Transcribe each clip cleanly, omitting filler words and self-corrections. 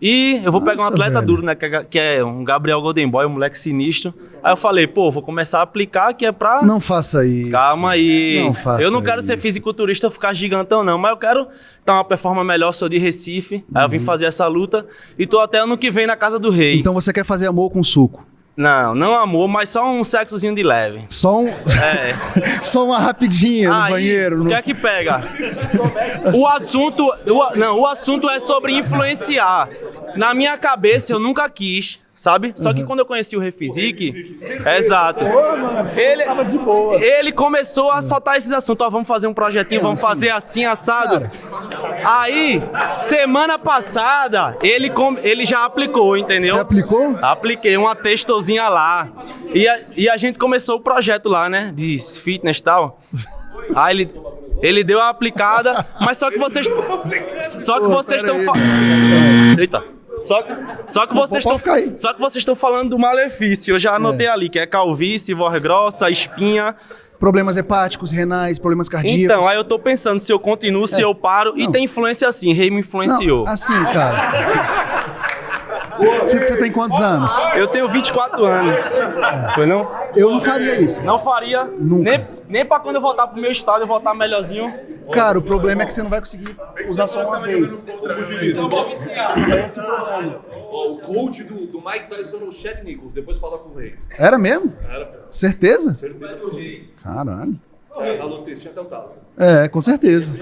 E eu vou pegar um Nossa, atleta velho. duro, né? Que é um Gabriel Golden Boy, um moleque sinistro. Aí eu falei, pô, vou começar a aplicar que é pra... Não faça isso. Calma aí. Não faça eu não quero ser isso. fisiculturista, ficar gigantão, não. Mas eu quero ter uma performance melhor, sou de Recife. Aí eu vim fazer essa luta. E tô até ano que vem na casa do rei. Então você quer fazer amor com suco? Não amor, mas só um sexozinho de leve. Só um... É. Só uma rapidinha no Aí, banheiro. o que é que pega? O assunto é sobre influenciar. Na minha cabeça, eu nunca quis, sabe? Só que quando eu conheci o Refisique, exato. Ele começou a soltar esses assuntos. Ó, vamos fazer um projetinho, vamos fazer assim, assado. Aí, semana passada, ele já aplicou, entendeu? Você aplicou? Apliquei uma testozinha lá. E a gente começou o projeto lá, né? De fitness e tal. Aí ele deu a aplicada, mas só que vocês estão falando. Eita. Só que vocês estão falando do malefício. Eu já anotei ali, que é calvície, voz grossa, espinha. Problemas hepáticos, renais, problemas cardíacos. Então, aí eu tô pensando se eu continuo, se eu paro. E tem influência assim, rei me influenciou. Não, assim, cara. Você tem quantos anos? Eu tenho 24 anos. Foi não? Eu não faria isso. Não faria. Nunca. Nem pra quando eu voltar pro meu estado, eu voltar melhorzinho. Cara, o problema é que você não vai conseguir usar só uma vez. Eu vou viciar. O coach do Mike Tyson era o Chad Nichols, depois fala com o rei. Era mesmo? Era. Certeza? Certeza absoluta. Caralho. A Lotus tinha tentado. É, com certeza.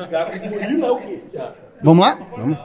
Vamos lá? Vamos.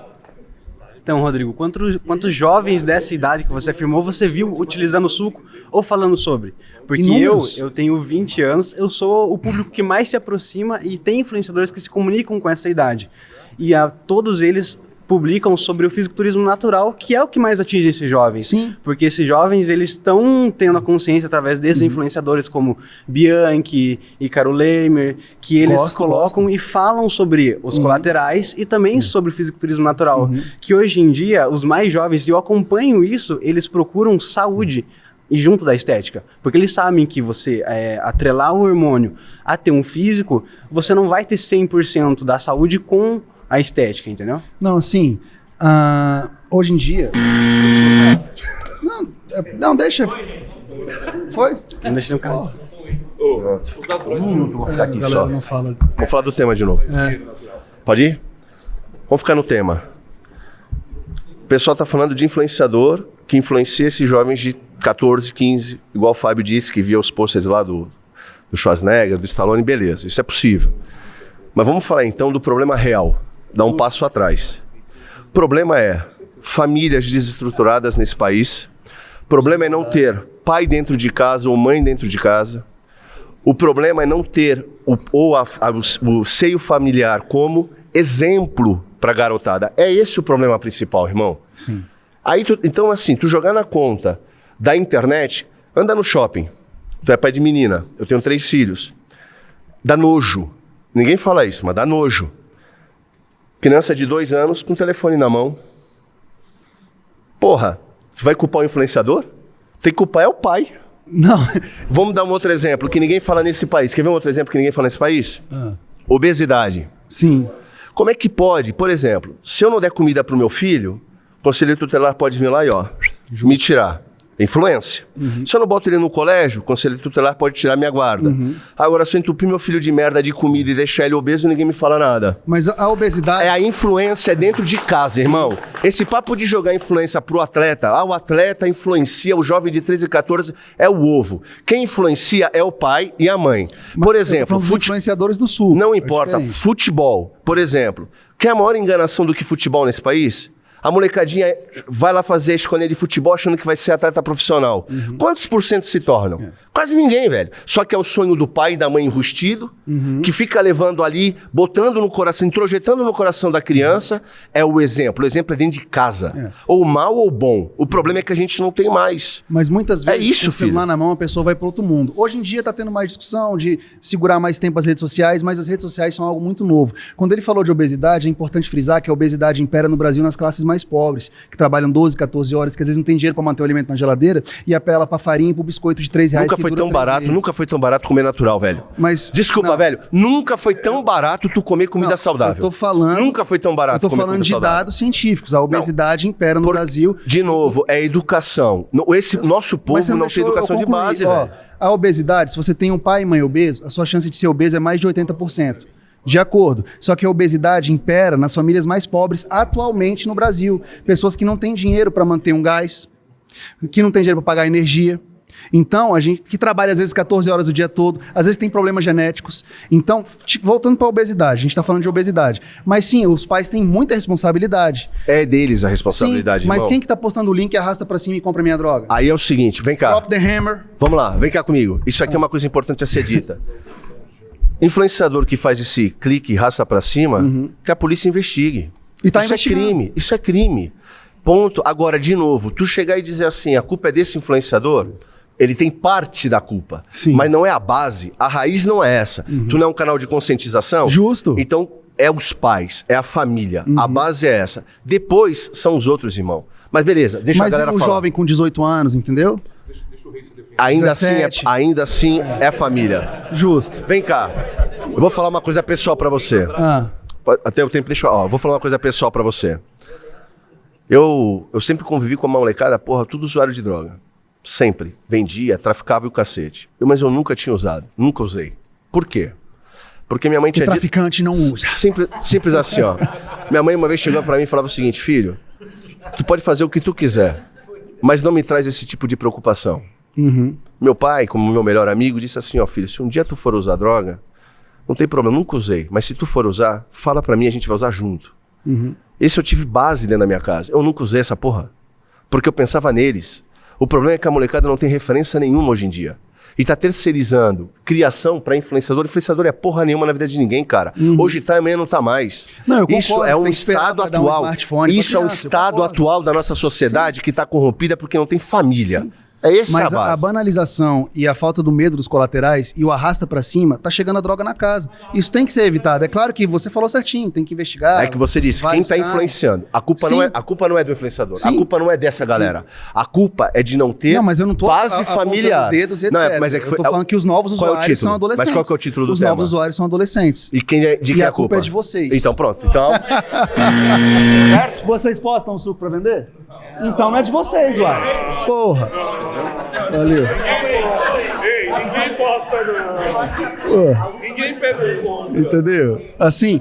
Então, Rodrigo, quantos jovens dessa idade que você afirmou você viu utilizando o suco ou falando sobre? Porque Inúmeros. eu tenho 20 anos, eu sou o público que mais se aproxima e tem influenciadores que se comunicam com essa idade. E todos eles publicam sobre o fisiculturismo natural, que é o que mais atinge esses jovens. Sim. Porque esses jovens, eles estão tendo a consciência através desses influenciadores como Bianchi e Caro Leimer, que eles colocam e falam sobre os colaterais e também sobre o fisiculturismo natural. Que hoje em dia, os mais jovens, e eu acompanho isso, eles procuram saúde e junto da estética. Porque eles sabem que você atrelar o hormônio a ter um físico, você não vai ter 100% da saúde com a estética, entendeu? Não, assim, hoje em dia... Não, deixa... Foi? Não deixa no cara. Vou ficar aqui A galera só. não fala... Vamos falar do tema de novo. Pode ir? Vamos ficar no tema. O pessoal tá falando de influenciador que influencia esses jovens de 14, 15, igual o Fábio disse, que via os posters lá do Schwarzenegger, do Stallone, beleza, isso é possível. Mas vamos falar então do problema real, dar um passo atrás. O problema é famílias desestruturadas nesse país, o problema é não ter pai dentro de casa ou mãe dentro de casa, o problema é não ter o seio familiar como exemplo para garotada. É esse o problema principal, irmão. Sim. Aí, então assim, tu jogar na conta da internet, anda no shopping, tu é pai de menina, eu tenho 3 filhos, dá nojo. Ninguém fala isso, mas dá nojo. Criança de 2 anos com o telefone na mão. Porra, você vai culpar o influenciador? Tem que culpar é o pai. Não. Vamos dar um outro exemplo que ninguém fala nesse país. Quer ver um outro exemplo que ninguém fala nesse país? Obesidade. Sim. Como é que pode, por exemplo, se eu não der comida pro meu filho, o conselheiro tutelar pode vir lá e me tirar. Influência. Se eu não boto ele no colégio, o conselho tutelar pode tirar minha guarda. Agora, se eu entupir meu filho de merda de comida e deixar ele obeso, ninguém me fala nada. Mas a obesidade... É a influência dentro de casa, irmão. Esse papo de jogar influência pro atleta, o atleta influencia o jovem de 13 e 14, é o ovo. Quem influencia é o pai e a mãe. Por exemplo, dos influenciadores do Sul. não É importa, diferente. futebol, por exemplo. Quer a maior enganação do que futebol nesse país? A molecadinha vai lá fazer a escolinha de futebol achando que vai ser atleta profissional. Quantos por cento se tornam? Quase ninguém, velho. Só que é o sonho do pai e da mãe enrustido, que fica levando ali, botando no coração, introjetando no coração da criança. É o exemplo. O exemplo é dentro de casa. Ou mal ou bom. O problema é que a gente não tem mais. Mas muitas vezes, isso, com o celular filho. na mão, a pessoa vai para outro mundo. Hoje em dia tá tendo mais discussão de segurar mais tempo as redes sociais, mas as redes sociais são algo muito novo. Quando ele falou de obesidade, é importante frisar que a obesidade impera no Brasil nas classes mais mais pobres, que trabalham 12, 14 horas, que às vezes não tem dinheiro para manter o alimento na geladeira e apela para farinha e pro biscoito de R$3 Nunca que foi dura tão 3 barato, meses. nunca foi tão barato comer natural, velho. Mas, Desculpa, não, velho. Nunca foi tão barato tu comer comida não, saudável. Eu tô falando... Nunca foi tão barato Eu tô comer falando comida de saudável. dados científicos. A obesidade impera no Brasil. De novo, é educação. Esse nosso povo Mas você não tem deixou eu educação de concluir. base, Ó, velho. a obesidade, se você tem um pai e mãe obeso, a sua chance de ser obeso é mais de 80%. De acordo. Só que a obesidade impera nas famílias mais pobres atualmente no Brasil. Pessoas que não têm dinheiro para manter um gás, que não têm dinheiro para pagar energia. Então, a gente que trabalha às vezes 14 horas o dia todo, às vezes tem problemas genéticos. Então, voltando para a obesidade, a gente está falando de obesidade. Mas sim, os pais têm muita responsabilidade. É deles a responsabilidade, Sim, mas irmão. quem que tá postando o link arrasta para cima e compra minha droga? Aí é o seguinte, vem cá. Drop the hammer. Vamos lá, vem cá comigo. Isso aqui é uma coisa importante a ser dita. Influenciador que faz esse clique e raça pra cima, que a polícia investigue. E tá isso é investigando. crime, isso é crime. Ponto. Agora, de novo, tu chegar e dizer assim, a culpa é desse influenciador, ele tem parte da culpa, Sim. mas não é a base, a raiz não é essa. Tu não é um canal de conscientização? Justo. Então, é os pais, é a família, a base é essa. Depois, são os outros, irmão. Mas beleza, deixa Mas a galera o falar. jovem com 18 anos, entendeu? Ainda 17. ainda assim é família. Justo. Vem cá, eu vou falar uma coisa pessoal pra você. Ah, Até o tempo, deixa eu... vou falar uma coisa pessoal pra você. Eu sempre convivi com uma molecada, porra, tudo usuário de droga. Sempre. Vendia, traficava e o cacete. Mas eu nunca tinha usado. Nunca usei. Por quê? Porque minha mãe o tinha dito... traficante não usa. Simples assim, ó. Minha mãe uma vez chegou pra mim e falava o seguinte, filho, tu pode fazer o que tu quiser, mas não me traz esse tipo de preocupação. Meu pai, como meu melhor amigo, disse assim, ó, filho, se um dia tu for usar droga, não tem problema, nunca usei, mas se tu for usar, fala pra mim, a gente vai usar junto. Esse eu tive base dentro da minha casa. Eu nunca usei essa porra, porque eu pensava neles. O problema é que a molecada não tem referência nenhuma hoje em dia. E tá terceirizando criação pra influenciador. Influenciador é porra nenhuma na vida de ninguém, cara. Hoje tá, amanhã não tá mais. Não, eu Isso concordo, é um tem que esperar estado pra dar um atual. smartphone pra Isso é um criança, eu estado concordo. atual da nossa sociedade que tá corrompida porque não tem família. É essa Mas a base. a banalização e a falta do medo dos colaterais e o arrasta pra cima, tá chegando a droga na casa. Isso tem que ser evitado. É claro que você falou certinho, tem que investigar. É que você disse, quem vários está casos. influenciando. A culpa não é do influenciador. Sim. A culpa não é dessa galera. A culpa é de não ter Não, mas eu não tô base apontando familiar. dedos e etc. Não, mas é que eu tô falando que os novos qual é o usuários título? são adolescentes. Mas qual que é o título do Os tema? novos usuários são adolescentes. E quem é, de quem E é a culpa é de vocês. Então pronto. Então, Vocês postam um suco pra vender? Então não é de vocês, uai. Porra. Valeu. Ei, ninguém posta não. Ninguém pergunta. Entendeu? Assim,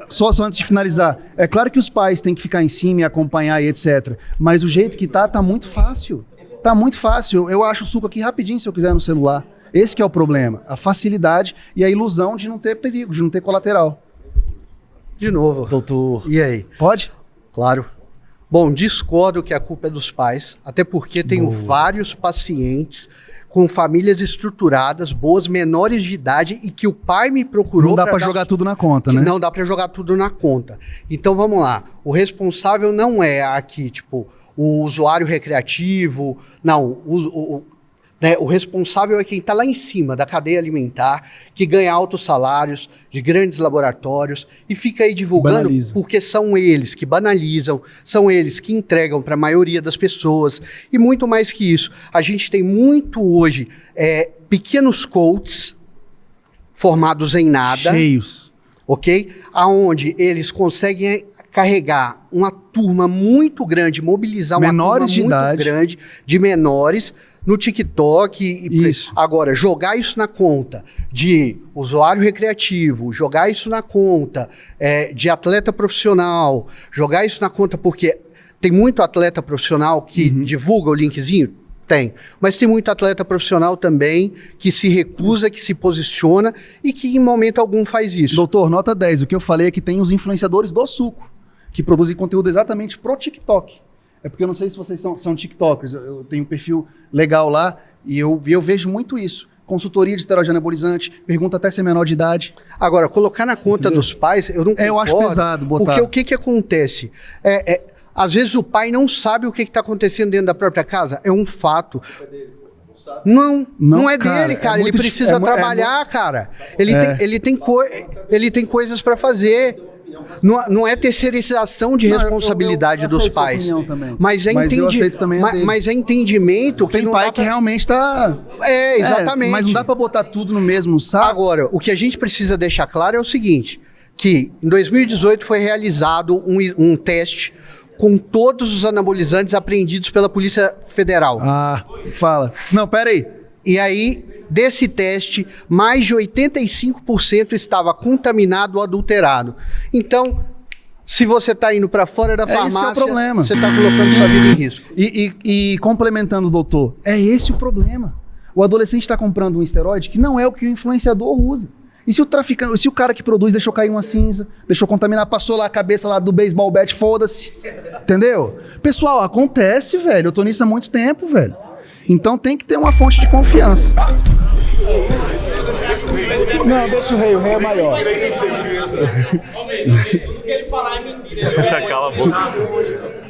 só antes de finalizar, é claro que os pais têm que ficar em cima e acompanhar e etc. Mas o jeito que tá muito fácil. Tá muito fácil. Eu acho o suco aqui rapidinho se eu quiser no celular. Esse que é o problema. A facilidade e a ilusão de não ter perigo, de não ter colateral. De novo. Doutor. E aí? Pode? Claro. Bom, discordo que a culpa é dos pais, até porque tenho vários pacientes com famílias estruturadas, boas, menores de idade, e que o pai me procurou. Não dá pra dar jogar tudo na conta, né? Não dá pra jogar tudo na conta. Então vamos lá. O responsável não é aqui, o usuário recreativo. Não, né, o responsável é quem está lá em cima da cadeia alimentar, que ganha altos salários de grandes laboratórios e fica aí divulgando, Banaliza. porque são eles que banalizam, são eles que entregam para a maioria das pessoas. E muito mais que isso, a gente tem muito hoje pequenos coaches formados em nada, Cheios. ok? Aonde eles conseguem carregar uma turma muito grande, mobilizar Menores de uma turma idade. muito grande de menores no TikTok. Isso. Agora, jogar isso na conta de usuário recreativo, jogar isso na conta de atleta profissional, jogar isso na conta porque tem muito atleta profissional que divulga o linkzinho. Tem, mas tem muito atleta profissional também que se recusa, que se posiciona e que em momento algum faz isso. Doutor, nota 10. O que eu falei é que tem os influenciadores do suco, que produzem conteúdo exatamente pro TikTok. É porque eu não sei se vocês são TikTokers. Eu tenho um perfil legal lá e eu vejo muito isso. Consultoria de esteroide anabolizante, pergunta até se é menor de idade. Agora, colocar na conta dos pais, eu não concordo. Eu acho pesado botar. Porque o que acontece? Às vezes o pai não sabe o que está acontecendo dentro da própria casa. É um fato. Não é cara, dele, cara. é Ele muito precisa trabalhar, cara. Ele tem coisas para fazer. Não é terceirização de responsabilidade eu dos aceito sua pais. opinião também. Mas é, Mas eu aceito também a dele. mas é entendimento que Tem não pai dá que pra... realmente tá... exatamente. mas não dá pra botar tudo no mesmo saco. Agora, o que a gente precisa deixar claro é o seguinte, que em 2018 foi realizado um teste com todos os anabolizantes apreendidos pela Polícia Federal. Ah, fala. Não, pera aí. E aí, desse teste, mais de 85% estava contaminado ou adulterado. Então, se você está indo para fora da farmácia, isso que é o problema. você está colocando sua vida em risco. E complementando, doutor, é esse o problema. O adolescente está comprando um esteroide que não é o que o influenciador usa. E se o traficante, se o cara que produz deixou cair uma cinza, deixou contaminar, passou lá a cabeça lá do baseball bat, foda-se. Entendeu? Pessoal, acontece, velho. Eu tô nisso há muito tempo, velho. Então tem que ter uma fonte de confiança. Não, deixa o rei é maior. O que ele falar é mentira. Cala a boca.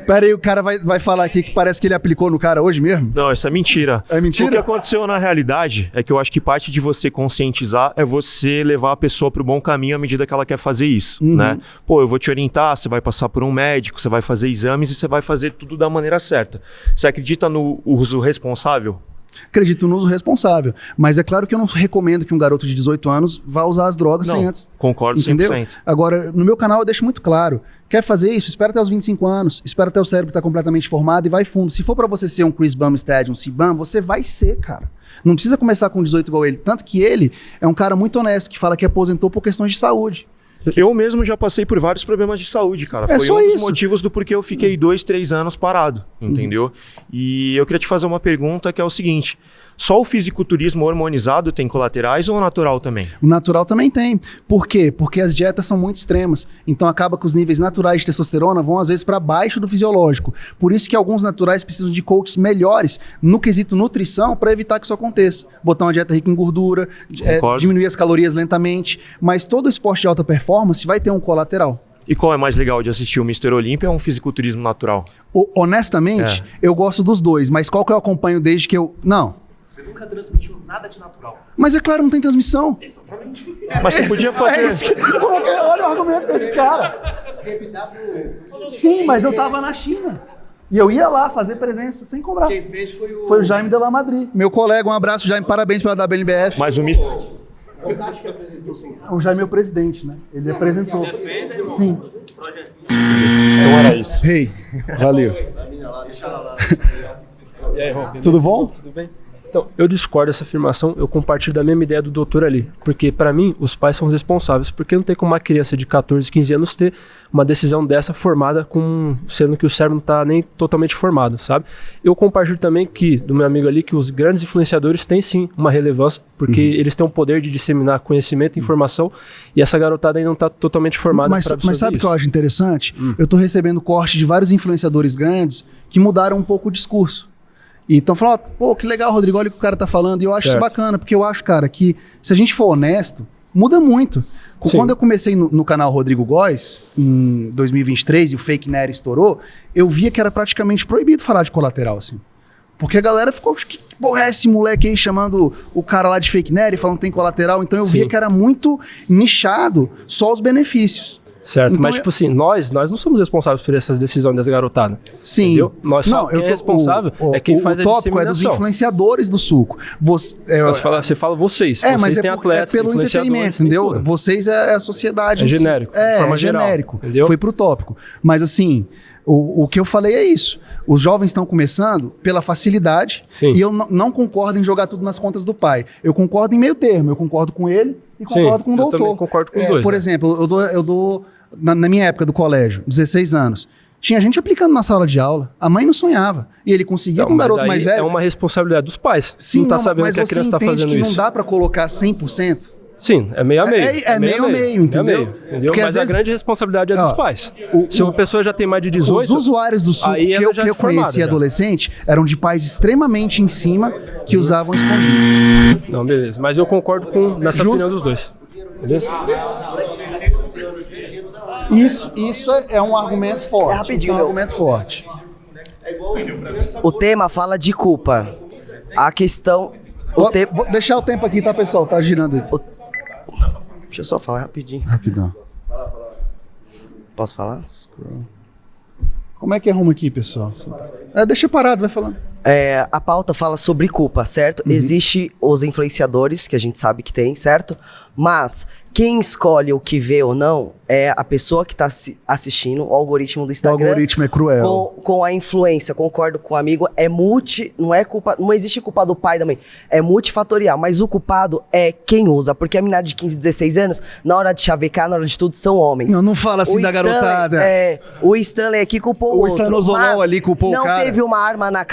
Pera aí, o cara vai falar aqui que parece que ele aplicou no cara hoje mesmo? Não, isso é mentira. É mentira? O que aconteceu na realidade é que eu acho que parte de você conscientizar é você levar a pessoa pro bom caminho à medida que ela quer fazer isso, né? Pô, eu vou te orientar, você vai passar por um médico, você vai fazer exames e você vai fazer tudo da maneira certa. Você acredita no uso responsável? Acredito no uso responsável. Mas é claro que eu não recomendo que um garoto de 18 anos vá usar as drogas sem antes. Concordo 100%. Entendeu? Agora, no meu canal eu deixo muito claro. Quer fazer isso? Espera até os 25 anos. Espera até o cérebro estar completamente formado e vai fundo. Se for pra você ser um Chris Bumstead, um C-Bum, você vai ser, cara. Não precisa começar com 18 igual ele. Tanto que ele é um cara muito honesto, que fala que aposentou por questões de saúde. Eu mesmo já passei por vários problemas de saúde, cara. É Foi só um dos isso. motivos do porquê eu fiquei 2, 3 anos parado, entendeu? E eu queria te fazer uma pergunta que é o seguinte: só o fisiculturismo hormonizado tem colaterais ou o natural também? O natural também tem. Por quê? Porque as dietas são muito extremas. Então acaba que os níveis naturais de testosterona vão às vezes para baixo do fisiológico. Por isso que alguns naturais precisam de coaches melhores no quesito nutrição para evitar que isso aconteça. Botar uma dieta rica em gordura, diminuir as calorias lentamente. Mas todo esporte de alta performance vai ter um colateral. E qual é mais legal de assistir, o Mr. Olímpia ou um fisiculturismo natural? Honestamente, eu gosto dos dois. Mas qual que eu acompanho desde que eu... Não. Você nunca transmitiu nada de natural. Mas é claro, não tem transmissão. Exatamente. Mas você podia fazer... Olha o argumento desse cara. Sim, mas eu tava na China. E eu ia lá fazer presença sem cobrar. Quem fez Foi o Jaime de la Madrid. Meu colega, um abraço, Jaime, parabéns pela WNBF. Mas o Mr. O Jaime é o presidente, né? Ele apresentou. Sim. Então era isso. Rei, valeu. E aí, Ron? Tudo bom? Tudo bem? Então, eu discordo dessa afirmação, eu compartilho da mesma ideia do doutor ali. Porque, para mim, os pais são os responsáveis. Porque não tem como uma criança de 14, 15 anos ter uma decisão dessa formada, sendo que o cérebro não está nem totalmente formado, sabe? Eu compartilho também do meu amigo ali, que os grandes influenciadores têm sim uma relevância, porque eles têm o poder de disseminar conhecimento e informação, e essa garotada ainda não está totalmente formada para absorver Mas sabe o que isso. eu acho interessante? Eu tô recebendo corte de vários influenciadores grandes que mudaram um pouco o discurso. E estão falando, pô, que legal, Rodrigo, olha o que o cara tá falando. E eu acho isso bacana, porque eu acho, cara, que se a gente for honesto, muda muito. Sim. Quando eu comecei no canal Rodrigo Góes, em 2023, e o Fake Nerd estourou, eu via que era praticamente proibido falar de colateral, assim. Porque a galera ficou, que porra é esse moleque aí chamando o cara lá de Fake Nerd e falando que tem colateral? Então eu via que era muito nichado só os benefícios. Certo, Então, mas tipo assim, nós não somos responsáveis por essas decisões das garotadas. Sim. Entendeu? Nós só quem é responsável é quem faz a disseminação. O tópico é dos influenciadores do suco. Você fala vocês mas têm atletas, é pelo entretenimento, entendeu? tudo. Vocês é a sociedade. É genérico, de É forma geral, genérico. entendeu? Foi pro tópico. Mas assim, o que eu falei é isso. Os jovens estão começando pela facilidade. Sim. E eu não concordo em jogar tudo nas contas do pai. Eu concordo em meio termo. Eu concordo com ele e concordo com o doutor. Eu também concordo com os dois. Por exemplo, eu dou na minha época do colégio, 16 anos, tinha gente aplicando na sala de aula. A mãe não sonhava. E ele conseguia Então, com um mas garoto aí mais velho. É uma responsabilidade dos pais. Sim, não tá sabendo mas que a criança tá você entende fazendo que isso. não dá pra colocar 100%? Sim, é meio a meio. É meio a meio, entendeu? Entendeu? Porque, Mas às a vezes, grande responsabilidade é dos pais. Se uma pessoa já tem mais de 18... Os usuários do suco aí que ela já é eu formada, conheci já. adolescente eram de pais extremamente em cima que usavam escondido. Não, beleza. Mas eu concordo nessa opinião dos dois. Beleza? Isso é um argumento forte. É rapidinho, isso é um argumento forte. O tema fala de culpa. A questão... Vou deixar o tempo aqui, tá, pessoal? Tá girando aí. Deixa eu só falar rapidinho. Rapidão. Posso falar? Como é que arruma aqui, pessoal? Deixa parado, vai falando. A pauta fala sobre culpa, certo? Existe os influenciadores, que a gente sabe que tem, certo? Mas quem escolhe o que vê ou não é a pessoa que tá assistindo, o algoritmo do Instagram. O algoritmo é cruel. Com a influência, concordo com o amigo, não existe culpa do pai e da mãe, é multifatorial, mas o culpado é quem usa, porque a menina de 15, 16 anos, na hora de chavecar, na hora de tudo, são homens. Não fala assim da garotada. O Stanley aqui culpou o outro. O Stanozolol ali culpou o cara. Não teve uma arma na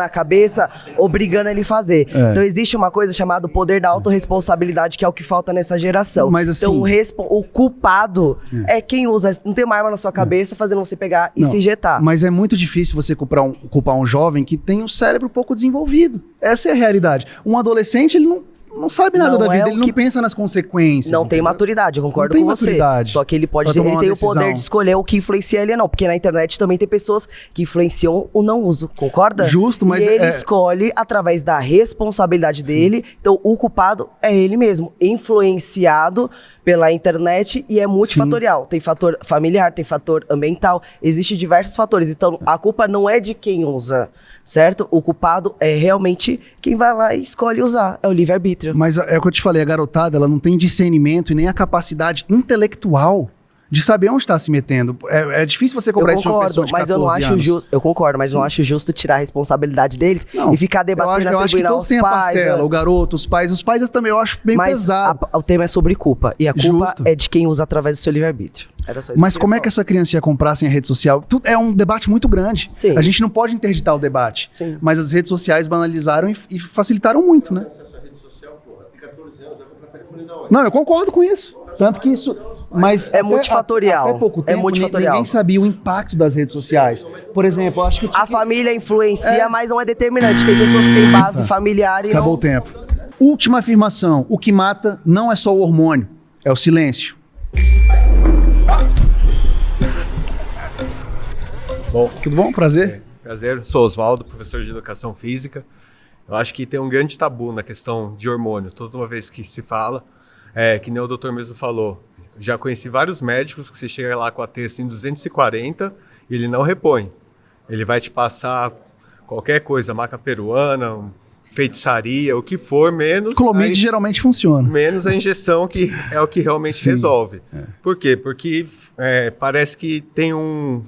cabeça, obrigando ele a fazer. Então existe uma coisa chamada poder da autorresponsabilidade, que é o que falta nessa geração. Mas assim, então o culpado é quem usa, não tem uma arma na sua cabeça fazendo você pegar e se injetar. Mas é muito difícil você culpar um jovem que tem o cérebro pouco desenvolvido. Essa é a realidade. Um adolescente, ele não sabe nada da vida, ele não pensa nas consequências. Não tem maturidade, eu concordo com você. Só que ele tem o poder de escolher o que influencia ele ou não. Porque na internet também tem pessoas que influenciam o não uso, concorda? Justo, mas... E ele escolhe através da responsabilidade dele. Então o culpado é ele mesmo, influenciado pela internet, e é multifatorial. Sim. Tem fator familiar, tem fator ambiental, existem diversos fatores. Então a culpa não é de quem usa, certo? O culpado é realmente quem vai lá e escolhe usar, é o livre-arbítrio. Mas é o que eu te falei, a garotada, ela não tem discernimento e nem a capacidade intelectual de saber onde está se metendo. É difícil você cobrar isso de uma pessoa de 14 anos. Eu concordo, mas não acho justo tirar a responsabilidade deles e ficar debatendo eu acho que todos têm a parcela, o garoto, os pais também eu acho bem pesado. O tema é sobre culpa, e a culpa é de quem usa através do seu livre-arbítrio. Mas como é que essa criança ia comprar sem a rede social? É um debate muito grande. Sim. A gente não pode interditar o debate. Sim. Mas as redes sociais banalizaram e facilitaram muito, né? Não, eu concordo com isso. Tanto que isso... Mas multifatorial. Até pouco tempo, ninguém sabia o impacto das redes sociais. Por exemplo, eu acho que... A família influencia, mas não é determinante. Tem pessoas que têm base familiar e Acabou o tempo. Última afirmação. O que mata não é só o hormônio, é o silêncio. Bom, tudo bom? Prazer. Prazer. Sou Oswaldo, professor de Educação Física. Eu acho que tem um grande tabu na questão de hormônio. Toda uma vez que se fala, que nem o doutor mesmo falou, já conheci vários médicos que você chega lá com a texto em 240 e ele não repõe. Ele vai te passar qualquer coisa, maca peruana, feitiçaria, o que for, menos... Clomid geralmente funciona. Menos a injeção, que é o que realmente resolve. Por quê? Porque parece que tem um...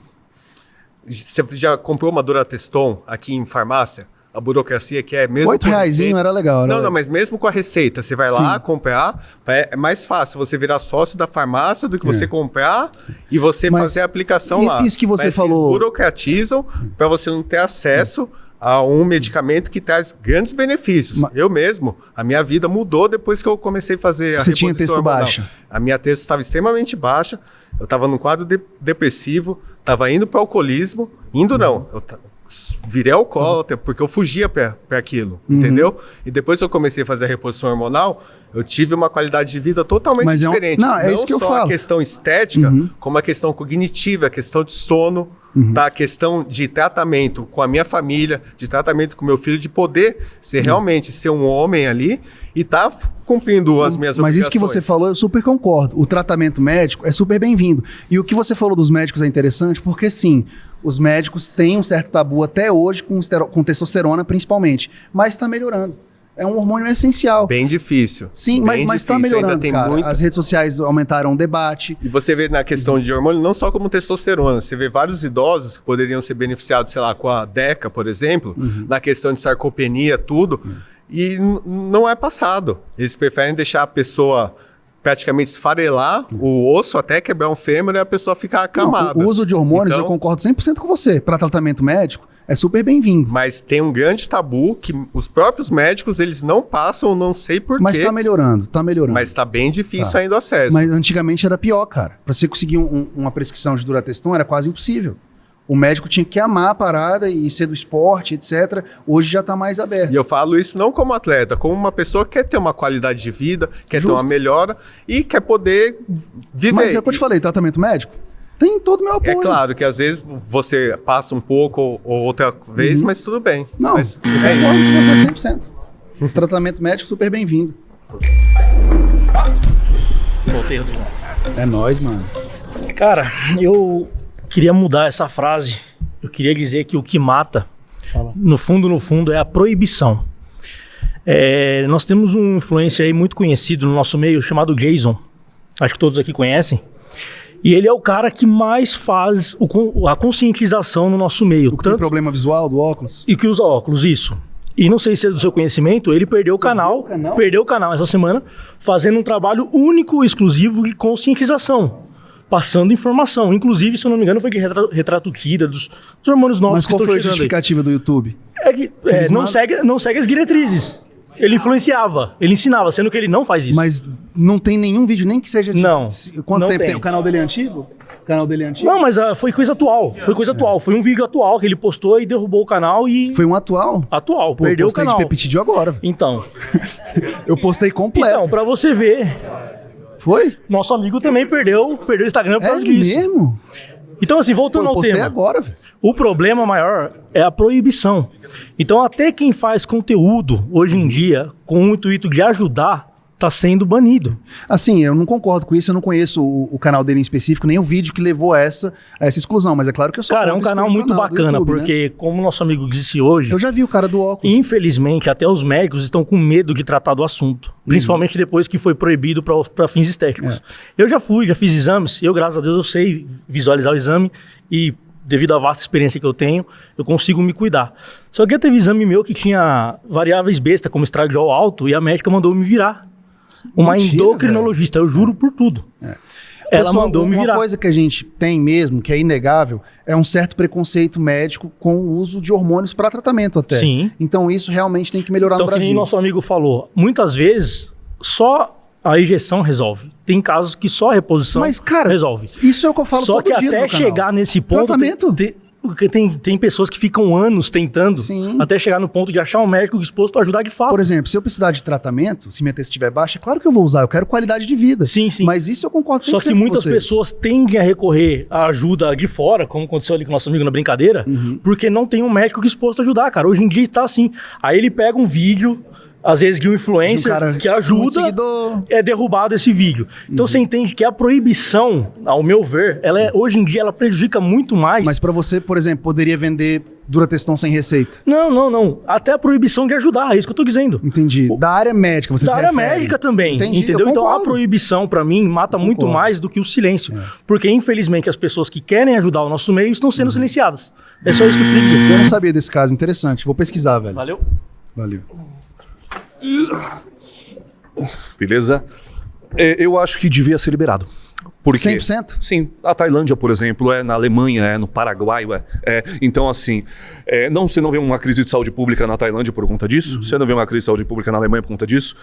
Você já comprou uma Durateston aqui em farmácia? A burocracia que é mesmo... R$8 era legal, né? Não, mas mesmo com a receita, você vai lá comprar, é mais fácil você virar sócio da farmácia do que você comprar e você fazer a aplicação lá. Isso que você falou... Eles burocratizam para você não ter acesso a um medicamento que traz grandes benefícios. Eu mesmo, a minha vida mudou depois que eu comecei a fazer a reposição hormonal. Você tinha texto baixa? A minha texto estava extremamente baixa, eu estava num quadro depressivo, estava indo para o alcoolismo, eu virei alcoólatra porque eu fugia para aquilo, entendeu? E depois que eu comecei a fazer a reposição hormonal, eu tive uma qualidade de vida totalmente diferente. Não isso que eu falo. Não só a questão estética, como a questão cognitiva, a questão de sono, a questão de tratamento com a minha família, de tratamento com meu filho, de poder realmente ser um homem ali e tá cumprindo as minhas obrigações. Mas isso que você falou, eu super concordo. O tratamento médico é super bem-vindo. E o que você falou dos médicos é interessante porque, sim, os médicos têm um certo tabu até hoje com testosterona, principalmente. Mas está melhorando. É um hormônio essencial. Bem difícil. Sim, mas está melhorando, cara. As redes sociais aumentaram o debate. E você vê na questão de hormônio, não só como testosterona, você vê vários idosos que poderiam ser beneficiados, sei lá, com a DECA, por exemplo, na questão de sarcopenia, tudo, e não é passado. Eles preferem deixar a pessoa praticamente esfarelar o osso até quebrar um fêmur e a pessoa ficar acamada. O uso de hormônios, eu concordo 100% com você. Para tratamento médico, é super bem-vindo. Mas tem um grande tabu que os próprios médicos, eles não passam, não sei porquê. Mas tá melhorando. Mas tá bem difícil ainda o acesso. Mas antigamente era pior, cara. Para você conseguir uma prescrição de Durateston era quase impossível. O médico tinha que amar a parada e ser do esporte, etc. Hoje já tá mais aberto. E eu falo isso não como atleta, como uma pessoa que quer ter uma qualidade de vida, quer ter uma melhora e quer poder viver. Mas é o que eu te falei, tratamento médico tem todo o meu apoio. É claro que às vezes você passa um pouco ou outra vez, mas tudo bem. Não, mas eu concordo com você 100%. Tratamento médico super bem-vindo. Voltei, Rodrigo. É nóis, mano. Cara, eu queria mudar essa frase. Eu queria dizer que o que mata, no fundo, é a proibição. Nós temos um influencer aí muito conhecido no nosso meio, chamado Jason. Acho que todos aqui conhecem. E ele é o cara que mais faz a conscientização no nosso meio. O que tem problema visual do óculos? E que usa óculos, isso. E não sei se é do seu conhecimento, ele perdeu o canal essa semana, fazendo um trabalho único, exclusivo de conscientização. Passando informação. Inclusive, se eu não me engano, foi de retrato Kira, dos hormônios novos. Mas qual foi a justificativa do YouTube? Não segue as diretrizes. Ele influenciava, ele ensinava, sendo que ele não faz isso. Mas não tem nenhum vídeo, nem que seja... Não. Quanto não tempo tem. O canal dele é antigo? Não, mas foi coisa atual. Foi coisa atual. Foi um vídeo atual que ele postou e derrubou o canal e... Foi um atual? Atual. Pô, perdeu o canal. Eu postei de peptídeo agora. Então. Eu postei completo. Então, pra você ver... Foi? Nosso amigo também perdeu o Instagram por causa disso. É mesmo? Então, assim, voltando ao tema. Eu postei agora, velho. O problema maior é a proibição. Então, até quem faz conteúdo hoje em dia com o intuito de ajudar, tá sendo banido. Assim, eu não concordo com isso, eu não conheço o canal dele em específico, nem o vídeo que levou a essa exclusão, mas é claro que eu sou Cara, é um canal muito bacana, YouTube, porque, como nosso amigo disse hoje... Eu já vi o cara do óculos. Infelizmente, até os médicos estão com medo de tratar do assunto, principalmente depois que foi proibido para fins estéticos. Eu já fiz exames, eu, graças a Deus, eu sei visualizar o exame e... devido à vasta experiência que eu tenho, eu consigo me cuidar. Só que teve exame meu que tinha variáveis besta, como estradiol alto, e a médica mandou me virar. Uma endocrinologista, eu juro por tudo. Ela Pessoal, mandou me virar. Uma coisa que a gente tem mesmo, que é inegável, é um certo preconceito médico com o uso de hormônios para tratamento até. Sim. Então isso realmente tem que melhorar no Brasil. Então, como nosso amigo falou, muitas vezes só... a injeção resolve. Tem casos que só a reposição resolve. Isso é o que eu falo todo dia no canal. Só que até chegar nesse ponto... Tratamento? Porque tem pessoas que ficam anos tentando até chegar no ponto de achar um médico disposto a ajudar de fato. Por exemplo, se eu precisar de tratamento, se minha TSH estiver baixa, é claro que eu vou usar. Eu quero qualidade de vida. Sim. Mas isso eu concordo 100% Só que muitas pessoas tendem a recorrer à ajuda de fora, como aconteceu ali com o nosso amigo na brincadeira, porque não tem um médico disposto a ajudar, cara. Hoje em dia tá assim. Aí ele pega um vídeo... às vezes de um influencer que ajuda, é derrubado esse vídeo. Então você entende que a proibição, ao meu ver, hoje em dia ela prejudica muito mais. Mas pra você, por exemplo, poderia vender Durateston sem receita? Não. Até a proibição de ajudar, é isso que eu tô dizendo. Entendi. Da área médica, você se refere. Da área médica também, Entendi, entendeu? Então a proibição, pra mim, mata muito mais do que o silêncio. Porque, infelizmente, as pessoas que querem ajudar o nosso meio estão sendo silenciadas. É só isso que eu queria dizer. Eu não sabia desse caso, interessante. Vou pesquisar, velho. Valeu. Beleza? Eu acho que devia ser liberado. Por quê? 100%? Sim. A Tailândia, por exemplo, na Alemanha, no Paraguai. Então, assim, você não vê uma crise de saúde pública na Tailândia por conta disso. Você não vê uma crise de saúde pública na Alemanha por conta disso.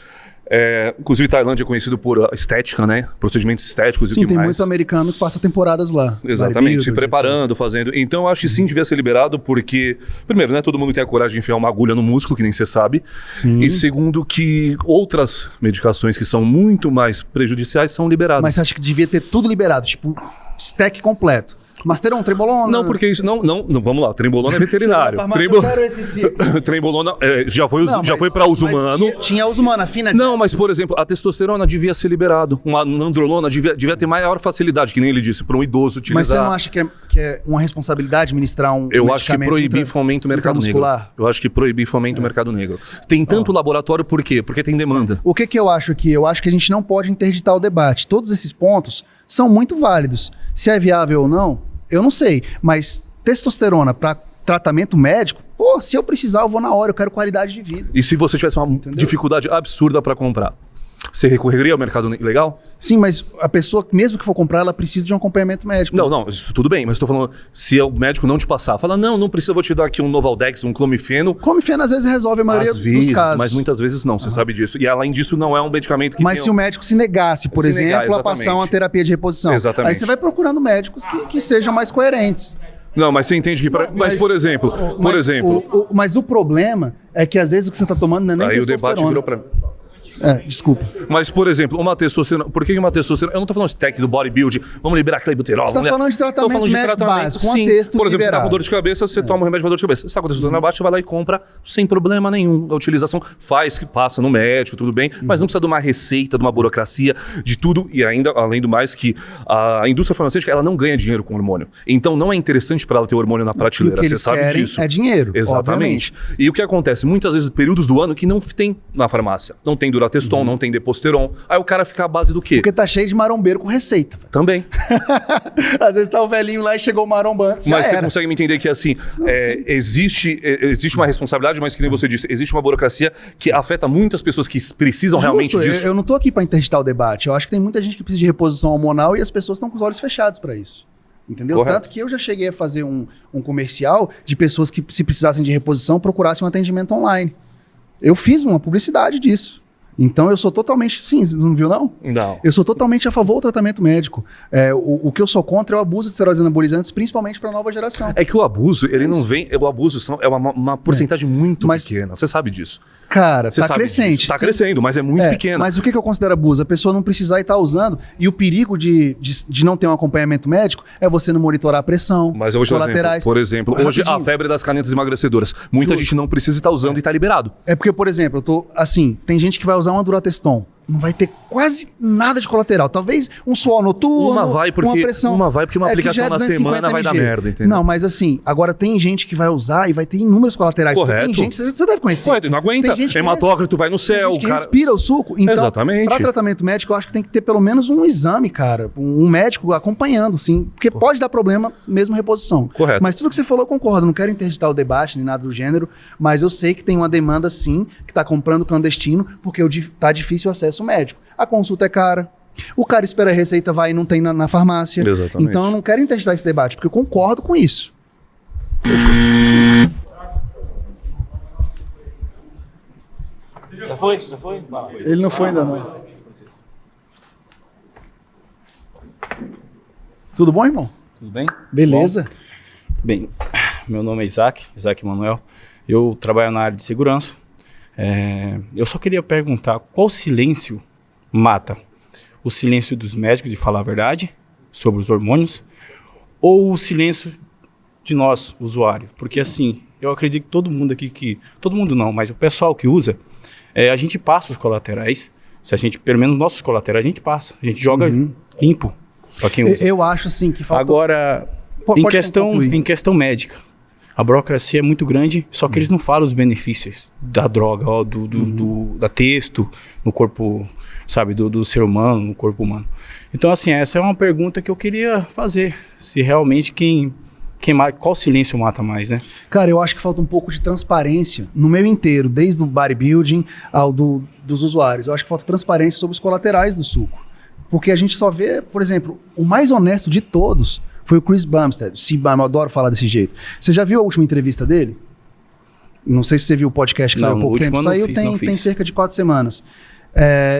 Inclusive, Tailândia é conhecido por estética, né? Procedimentos estéticos e sim, o que tem mais. muito americano que passa temporadas lá. Exatamente, se preparando, fazendo. Então, eu acho que sim, devia ser liberado, porque, primeiro, né, todo mundo tem a coragem de enfiar uma agulha no músculo, que nem você sabe. Sim. E segundo, que outras medicações que são muito mais prejudiciais são liberadas. Mas você acha que devia ter tudo liberado? Tipo, stack completo. Masteron, trembolona... Não, porque isso... Não, vamos lá. Trembolona é veterinário. Trembolona já foi para uso humano. Tinha uso humano, a fina... Não, mas, por exemplo, a testosterona devia ser liberado. Uma androlona devia ter maior facilidade, que nem ele disse, para um idoso utilizar. Mas você não acha que é uma responsabilidade administrar um Eu acho que proibir fomenta o mercado negro. Eu acho que proibir fomenta o mercado negro. Tem tanto laboratório, por quê? Porque tem demanda. O que eu acho aqui? Eu acho que a gente não pode interditar o debate. Todos esses pontos são muito válidos. Se é viável ou não, eu não sei. Mas testosterona para tratamento médico, se eu precisar, eu vou na hora. Eu quero qualidade de vida. E se você tivesse uma dificuldade absurda para comprar? Você recorreria ao mercado legal? Sim, mas a pessoa, mesmo que for comprar, ela precisa de um acompanhamento médico. Não, isso tudo bem, mas estou falando, se o médico não te passar, fala, não precisa, vou te dar aqui um Novaldex, um Clomifeno. Clomifeno às vezes resolve a maioria dos casos. Mas muitas vezes não, você sabe disso. E além disso, não é um medicamento que Mas se o médico se negasse, por exemplo, a passar uma terapia de reposição. Exatamente. Aí você vai procurando médicos que sejam mais coerentes. Não, mas você entende que... Mas, por exemplo... Mas o problema é que às vezes o que você está tomando não é nem testosterona. Aí o debate virou para mim. Desculpa. Mas, por exemplo, uma testosterona... Por que uma testosterona... Eu não tô falando de técnica do bodybuilding, vamos liberar clenbuterol. Você tá falando de tratamento médico básico, com a texto Por exemplo, liberado. você tá com dor de cabeça, você toma um remédio pra dor de cabeça. Você tá com testosterona baixa, você vai lá e compra sem problema nenhum. A utilização faz, que passa no médico, tudo bem, mas não precisa de uma receita, de uma burocracia, de tudo. E ainda, além do mais, que a indústria farmacêutica, ela não ganha dinheiro com hormônio. Então, não é interessante para ela ter hormônio na prateleira. Você sabe disso. É dinheiro, exatamente. Obviamente. E o que acontece? Muitas vezes, períodos do ano que não tem na farmácia. Não tem Durateston, não tem Deposteron. Aí o cara fica à base do quê? Porque tá cheio de marombeiro com receita. Também. Às vezes tá o velhinho lá e chegou o maromba antes, Mas você consegue me entender que, assim, existe uma responsabilidade, mas que nem você disse, existe uma burocracia que afeta muitas pessoas que precisam realmente disso. Eu não tô aqui para interditar o debate. Eu acho que tem muita gente que precisa de reposição hormonal e as pessoas estão com os olhos fechados para isso. Entendeu? Correto. Tanto que eu já cheguei a fazer um comercial de pessoas que, se precisassem de reposição, procurassem um atendimento online. Eu fiz uma publicidade disso. Então eu sou totalmente... Sim, você não viu, não? Não. Eu sou totalmente a favor do tratamento médico. O que eu sou contra é o abuso de esteroides anabolizantes, principalmente para a nova geração. É que o abuso, ele não vem... O abuso é uma porcentagem muito pequena. Você sabe disso. Cara, Você tá sabe crescente. disso. Tá crescendo, mas é muito pequeno. Mas o que eu considero abuso? A pessoa não precisar estar usando, e o perigo de não ter um acompanhamento médico é você não monitorar a pressão, mas eu vou te dar colaterais. Por exemplo, hoje a febre das canetas emagrecedoras. Muita gente não precisa estar usando e tá liberado. É porque, por exemplo, tem gente que vai usar uma Durateston, não vai ter quase nada de colateral. Talvez um suor noturno, uma pressão. Uma aplicação na semana vai dar merda, entendeu? Não, mas assim, agora tem gente que vai usar e vai ter inúmeros colaterais. Correto. Tem gente, você deve conhecer. Correto, não aguenta. Hematócrito vai no céu. Tem gente que respira o suco. Então, exatamente. Para tratamento médico, eu acho que tem que ter pelo menos um exame, cara. Um médico acompanhando, sim. Porque pode dar problema mesmo reposição. Correto. Mas tudo que você falou, eu concordo. Não quero interditar o debate, nem nada do gênero. Mas eu sei que tem uma demanda, sim, que tá comprando clandestino, porque tá difícil o acesso médico. A consulta é cara. O cara espera a receita, vai e não tem na farmácia. Exatamente. Então eu não quero interditar esse debate, porque eu concordo com isso. Já foi? Ele não foi ainda, não. Tudo bom, irmão? Tudo bem? Beleza. Bom, bem, meu nome é Isaac Manuel. Eu trabalho na área de segurança. Eu só queria perguntar, qual silêncio mata? O silêncio dos médicos de falar a verdade sobre os hormônios ou o silêncio de nós, usuários? Porque assim, eu acredito que todo mundo aqui, todo mundo não, mas o pessoal que usa, a gente passa os colaterais. Se a gente, pelo menos nossos colaterais, a gente passa. A gente joga limpo para quem usa. Eu acho assim que falta... Agora, em questão médica, a burocracia é muito grande, só que eles não falam os benefícios da droga, da texto no corpo, sabe, do ser humano, no corpo humano. Então, assim, essa é uma pergunta que eu queria fazer. Se realmente qual silêncio mata mais, né? Cara, eu acho que falta um pouco de transparência no meio inteiro, desde o bodybuilding ao dos usuários. Eu acho que falta transparência sobre os colaterais do suco. Porque a gente só vê, por exemplo, o mais honesto de todos foi o Chris Bumstead. O C-Bum, eu adoro falar desse jeito. Você já viu a última entrevista dele? Não sei se você viu o podcast que saiu há pouco tempo. Saiu tem cerca de 4 semanas.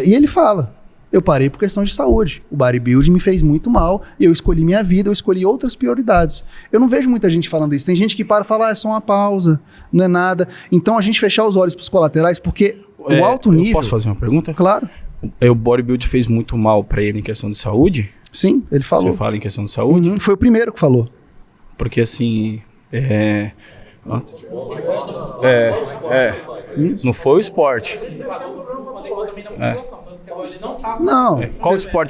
E ele fala, eu parei por questão de saúde. O bodybuilding me fez muito mal e eu escolhi minha vida, eu escolhi outras prioridades. Eu não vejo muita gente falando isso. Tem gente que para e fala, é só uma pausa, não é nada. Então a gente fechar os olhos para os colaterais, porque o alto nível... Posso fazer uma pergunta? Claro. O bodybuilding fez muito mal para ele em questão de saúde? Sim, ele falou. Você fala em questão de saúde? Foi o primeiro que falou. Porque assim... Não foi o esporte. Não.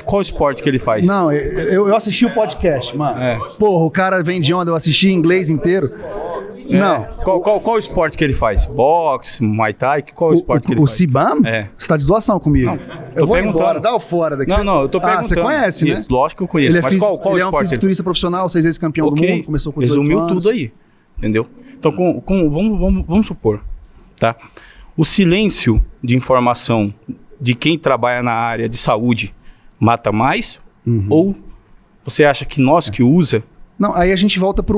Qual esporte que ele faz? Não, eu assisti o podcast, mano. Porra, o cara vem de onde eu assisti em inglês inteiro. Não. Qual esporte que ele faz? Boxe, Muay Thai? Qual esporte que ele faz? O C-Bum? Você tá de zoação comigo. Não, eu vou embora, dá o fora daqui. Não, eu tô perguntando. Você conhece, isso, né? Lógico que eu conheço. Ele é um fisiculturista profissional, 6 vezes campeão do mundo, começou com 18 resumiu anos. tudo aí, entendeu? Então, vamos supor, tá? O silêncio de informação de quem trabalha na área de saúde mata mais? Ou você acha que nós que usa... Não, aí a gente volta pra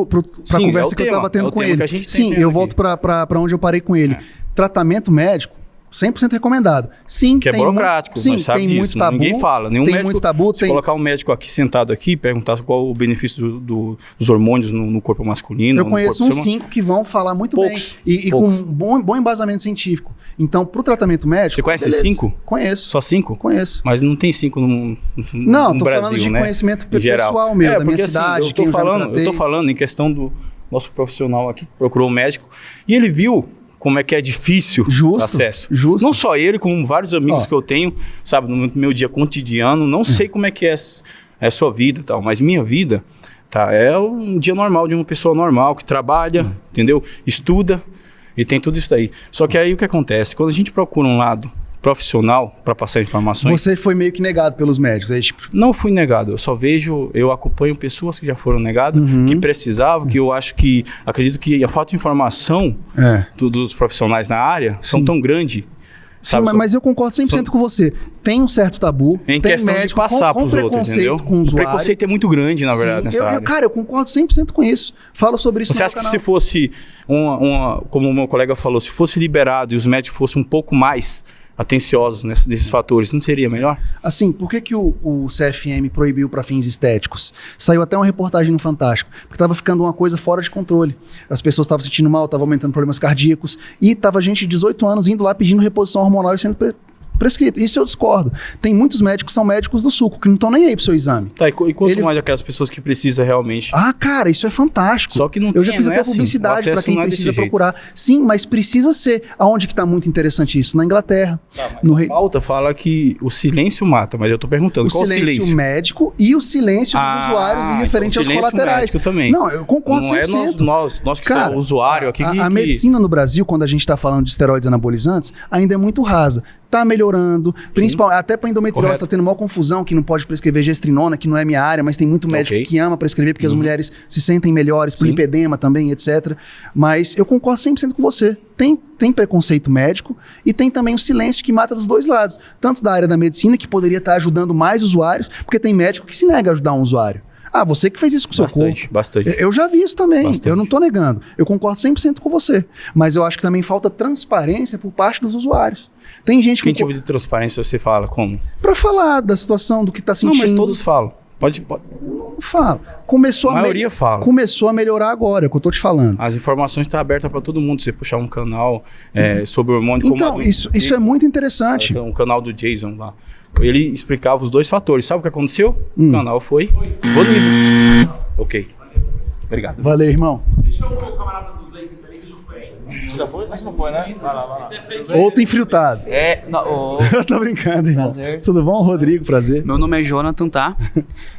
conversa que eu tava tendo com ele. Sim, eu volto pra onde eu parei com ele. Tratamento médico, 100% recomendado. Sim, que é burocrático, sim, mas sabe tem disso. muito tabu. Ninguém fala. Nenhum tem médico, muito tabu. se colocar um médico aqui sentado aqui e perguntar qual o benefício dos hormônios no corpo masculino. Eu conheço uns 5 que vão falar muito poucos, bem e com um bom embasamento científico. Então, pro tratamento médico... Você conhece 5? Conheço. Só 5? Conheço. Mas não tem 5 no Não, tô Brasil, falando de né? conhecimento Em geral. pessoal meu, da minha porque, cidade, assim, eu tô falando em questão do nosso profissional aqui, que procurou um médico, e ele viu como é que é difícil o acesso. Justo. Não só ele, como vários amigos que eu tenho, sabe, no meu dia cotidiano, não sei como é que é a sua vida e tal, mas minha vida, tá, é um dia normal de uma pessoa normal, que trabalha, entendeu? Estuda e tem tudo isso daí. Só que aí o que acontece? Quando a gente procura um lado profissional para passar informações... Você foi meio que negado pelos médicos. Aí, tipo... Não fui negado, eu acompanho pessoas que já foram negadas, que precisavam, que eu acredito que a falta de informação dos profissionais na área são tão grande. Sim, mas eu concordo 100% com você. Tem um certo tabu, em tem questão médico de passar com preconceito outros, com o usuário. O preconceito é muito grande, na verdade, nessa área. Cara, eu concordo 100% com isso. Falo sobre isso Você no acha que canal. se fosse, como o meu colega falou, se fosse liberado e os médicos fossem um pouco mais atenciosos nesses fatores, não seria melhor? Assim, por que o CFM proibiu para fins estéticos? Saiu até uma reportagem no Fantástico, porque estava ficando uma coisa fora de controle. As pessoas estavam se sentindo mal, estavam aumentando problemas cardíacos, e tava gente de 18 anos indo lá pedindo reposição hormonal e sendo prescrito. Isso eu discordo. Tem muitos médicos que são médicos do suco, que não estão nem aí pro seu exame. Tá, e quanto mais aquelas pessoas que precisam realmente... Ah, cara, isso é fantástico. Só que não Eu já fiz até publicidade para quem precisa procurar. Sim, mas precisa ser. Aonde que tá muito interessante isso? Na Inglaterra. Tá, mas a pauta fala que o silêncio mata, mas eu tô perguntando, qual o silêncio? O médico e o silêncio dos usuários em referente aos colaterais. Também. Não, eu concordo 100%. Nós que somos usuário aqui... A medicina no Brasil, quando a gente está falando de esteroides anabolizantes, ainda é muito rasa. Tá melhorando, principalmente até para endometriose tá tendo maior confusão que não pode prescrever gestrinona, que não é minha área, mas tem muito médico que ama prescrever porque as mulheres se sentem melhores, por lipedema também, etc. Mas eu concordo 100% com você. Tem preconceito médico e tem também o silêncio que mata dos dois lados. Tanto da área da medicina, que poderia estar ajudando mais usuários, porque tem médico que se nega a ajudar um usuário. Ah, você que fez isso com o seu corpo. Bastante. Eu já vi isso também, eu não tô negando. Eu concordo 100% com você. Mas eu acho que também falta transparência por parte dos usuários. Tem gente que tipo de transparência você fala? Como? Pra falar da situação, do que tá sentindo. Não, mas todos falam. Pode. Não fala. A maioria fala. Começou a melhorar agora, é o que eu tô te falando. As informações estão abertas para todo mundo. Você puxar um canal sobre hormônio... Então, isso é muito interessante. Um canal do Jason lá. Ele explicava os dois fatores. Sabe o que aconteceu? O canal foi banido. Ok. Obrigado. Valeu, irmão. Deixa o camarada dos Lakers ali que não foi. Já foi? Acho que não foi, né? Vai lá. Outro infiltrado. Tô brincando, irmão. Prazer. Tudo bom, Rodrigo? Prazer. Meu nome é Jonathan, tá?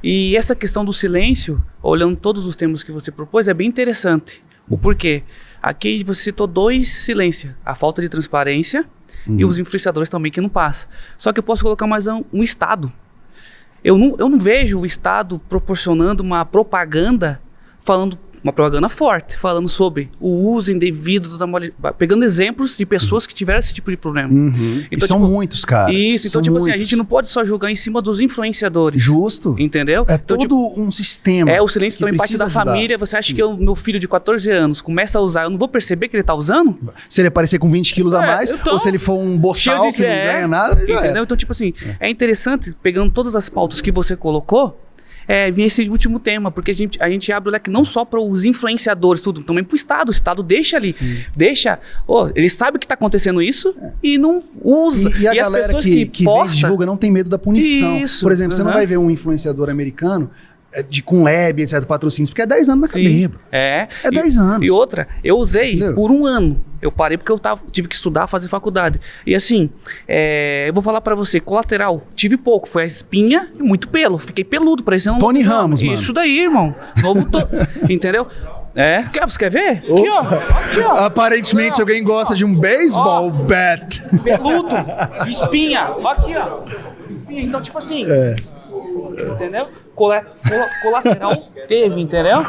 E essa questão do silêncio, olhando todos os temas que você propôs, é bem interessante. O porquê? Aqui você citou 2 silêncios. A falta de transparência e os influenciadores também que não passam. Só que eu posso colocar mais um Estado. Eu não vejo o Estado proporcionando uma propaganda uma propaganda forte, falando sobre o uso indevido pegando exemplos de pessoas que tiveram esse tipo de problema. Então, e são muitos, cara. Isso, então, assim, a gente não pode só jogar em cima dos influenciadores. Justo. Entendeu? É então, todo um sistema. O silêncio também parte da família. Você acha que o meu filho de 14 anos começa a usar, eu não vou perceber que ele tá usando? Se ele aparecer com 20 quilos a mais, ou se ele for um boçal que não ganha nada, entendeu? Então, tipo assim, é interessante, pegando todas as pautas que você colocou, vir esse último tema, porque a gente abre o leque não só para os influenciadores, tudo, também para o Estado. O Estado deixa ali, ele sabe que está acontecendo isso e não usa. E a galera que vende, divulga, não tem medo da punição. Isso, por exemplo, você não vai ver um influenciador americano com lab, etc, patrocínios, porque é 10 anos na cadeia, bro. É 10 anos. E outra, eu usei por 1 ano. Eu parei porque eu tive que estudar, fazer faculdade. E assim, eu vou falar pra você, colateral, tive pouco, foi a espinha e muito pelo. Fiquei peludo, parecendo Tony Ramos, mano. Isso daí, irmão. Entendeu? Você quer ver? Aqui, ó. Aqui, ó. Aparentemente alguém gosta de um baseball bat. Peludo, espinha. Aqui, ó. Espinha. Então, tipo assim... Entendeu? colateral teve, entendeu?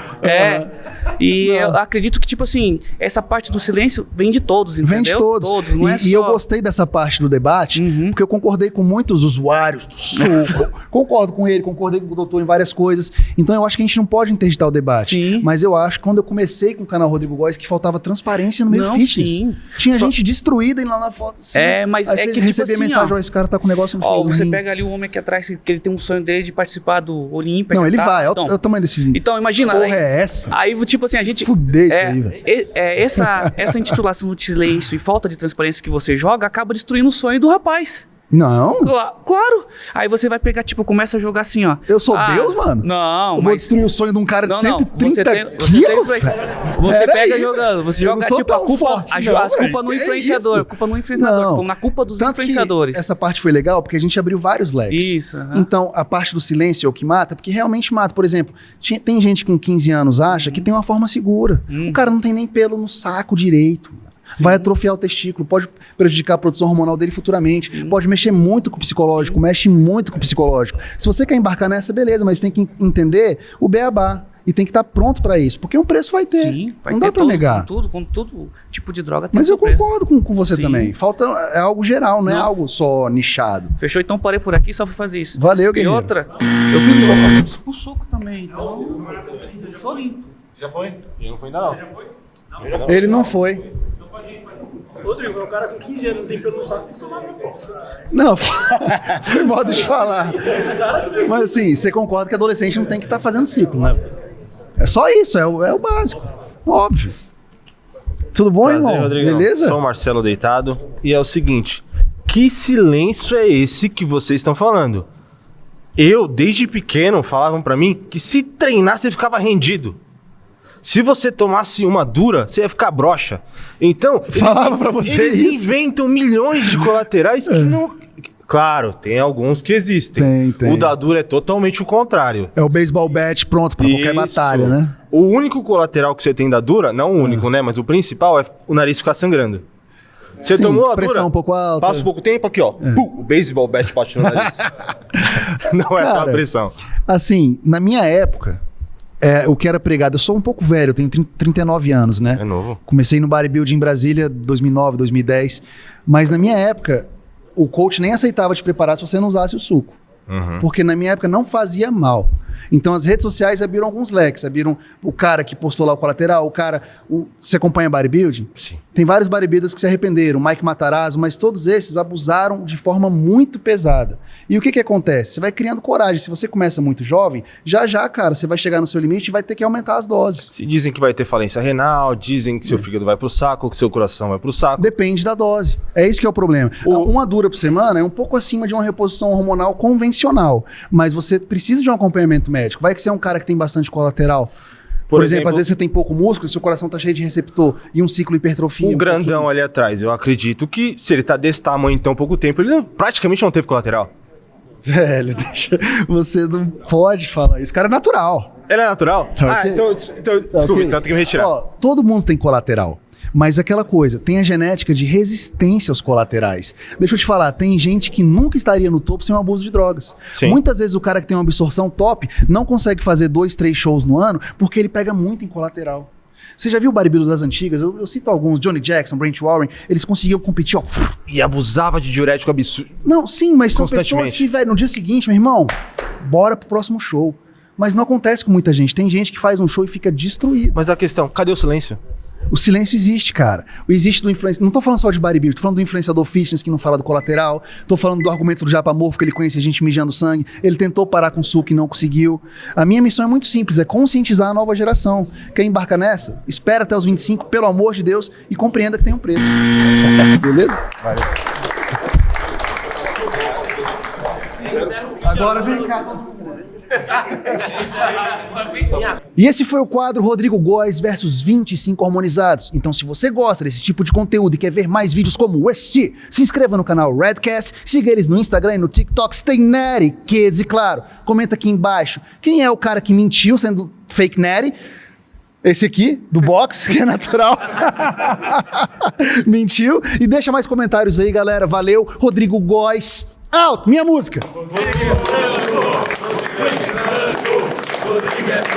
E eu acredito que, tipo assim, essa parte do silêncio vem de todos, entendeu? Vem de todos. Não é E eu gostei dessa parte do debate, porque eu concordei com muitos usuários do suco. Concordo com ele, concordei com o doutor em várias coisas. Então eu acho que a gente não pode interditar o debate. Sim. Mas eu acho que quando eu comecei com o canal Rodrigo Góes, que faltava transparência no meio Não, fitness. sim. Tinha gente destruída indo lá na foto. Assim. Mas aí é você que recebia tipo assim, mensagem, esse cara tá com um negócio no freio do você rim. pega ali o homem aqui atrás, que ele tem um sonho dele de participar do Olímpia. Não, ele tá? vai, Então, é o tamanho desse... Então, imagina. Porra, é essa? Aí, tipo assim, a gente... Fudeu isso aí, velho. Essa intitulação do silêncio e falta de transparência que você joga acaba destruindo o sonho do rapaz. Não. Claro. Aí você vai pegar, tipo, começa a jogar assim, ó. Eu sou Deus, mano? Não. Eu vou destruir o sonho de um cara de 130 quilos? Você pega aí, jogando. Você joga, tipo, a culpa, as culpas no influenciador. Culpa no influenciador. Tipo, na culpa dos influenciadores. Essa parte foi legal porque a gente abriu vários leques. Isso. Então, a parte do silêncio é o que mata, porque realmente mata. Por exemplo, tem gente com 15 anos acha que tem uma forma segura. O cara não tem nem pelo no saco direito. Vai atrofiar o testículo, pode prejudicar a produção hormonal dele futuramente, pode mexer muito com o psicológico, mexe muito com o psicológico. Se você quer embarcar nessa, beleza, mas tem que entender o beabá e tem que estar pronto pra isso, porque um preço vai ter. Sim, vai não ter dá pra negar. Com todo tipo de droga. Mas eu concordo com você Sim. também. Falta é algo geral, não é algo só nichado. Fechou, então parei por aqui, só fui fazer isso. Valeu, E guerreiro. outra, eu fiz pro suco também, então eu sou limpo. Já foi? Eu não fui ainda não. Ele não foi. Rodrigo, é um cara com 15 anos, não tem pelo no saco. Não, foi modo de falar. Mas assim, você concorda que adolescente não tem que estar fazendo ciclo, né? É só isso, é o básico. Óbvio. Tudo bom, Prazer, irmão? Rodrigão. Beleza? Sou o Marcelo Deitado. E é o seguinte, que silêncio é esse que vocês estão falando? Eu, desde pequeno, falavam pra mim que se treinar, você ficava rendido. Se você tomasse uma dura, você ia ficar broxa. Então, falava pra você eles isso? inventam milhões de colaterais que não... Claro, tem alguns que existem. Tem. O da dura é totalmente o contrário. É o baseball bat pronto pra qualquer batalha, né? O único colateral que você tem da dura, não o único, né? Mas o principal é o nariz ficar sangrando. Você Sim, tomou a pressão dura, um pouco alta. passa um pouco tempo aqui, ó. Pum, o baseball bat bate no nariz. Não é só a Cara, pressão. Assim, na minha época, o que era pregado, eu sou um pouco velho, eu tenho 39 anos, né? É novo. Comecei no bodybuilding em Brasília 2009, 2010. Mas na minha época, o coach nem aceitava te preparar se você não usasse o suco. Porque na minha época não fazia mal. Então as redes sociais abriram alguns leques. Abriram o cara que postou lá o colateral, o cara... Você acompanha bodybuilding? Sim. Tem vários bodybuilders que se arrependeram, Mike Matarazzo, mas todos esses abusaram de forma muito pesada. E o que acontece? Você vai criando coragem. Se você começa muito jovem, já, cara, você vai chegar no seu limite e vai ter que aumentar as doses. Se dizem que vai ter falência renal, dizem que seu fígado vai pro saco, que seu coração vai pro saco. Depende da dose. É isso que é o problema. Uma dura por semana é um pouco acima de uma reposição hormonal convencional, mas você precisa de um acompanhamento médico. Vai que você é um cara que tem bastante colateral. Por exemplo, às vezes você tem pouco músculo, seu coração tá cheio de receptor e um ciclo hipertrofia. O grandão ali atrás, eu acredito que se ele tá desse tamanho em tão pouco tempo, ele praticamente não teve colateral. Velho, você não pode falar isso. O cara é natural. Ele é natural? Tá okay? Então desculpa, okay. então tem que me retirar. Ó, todo mundo tem colateral. Mas aquela coisa, tem a genética de resistência aos colaterais. Deixa eu te falar, tem gente que nunca estaria no topo sem um abuso de drogas. Sim. Muitas vezes o cara que tem uma absorção top não consegue fazer 2, 3 shows no ano porque ele pega muito em colateral. Você já viu o bodybuilder das antigas? Eu cito alguns, Johnny Jackson, Brent Warren, eles conseguiam competir, ó. E abusava de diurético absurdo. Não, sim, mas são pessoas que, velho, no dia seguinte, meu irmão, bora pro próximo show. Mas não acontece com muita gente. Tem gente que faz um show e fica destruído. Mas a questão, cadê o silêncio? O silêncio existe, cara. Existe do influenciador. Não tô falando só de bodybuilding, tô falando do influenciador fitness que não fala do colateral. Tô falando do argumento do Japamorfo, que ele conhecia gente mijando sangue. Ele tentou parar com suco e não conseguiu. A minha missão é muito simples, é conscientizar a nova geração. Quer embarcar nessa? Espera até os 25, pelo amor de Deus, e compreenda que tem um preço. Beleza? Valeu. Agora vem cá todo mundo. E esse foi o quadro Rodrigo Góes versus 25 hormonizados. Então, se você gosta desse tipo de conteúdo e quer ver mais vídeos como este, se inscreva no canal Redcast, siga eles no Instagram e no TikTok, Stay Natty Kids, e claro, comenta aqui embaixo quem é o cara que mentiu sendo fake natty. Esse aqui, do box, que é natural. Mentiu. E deixa mais comentários aí, galera. Valeu. Rodrigo Góes. Out! Minha música! Rodrigues.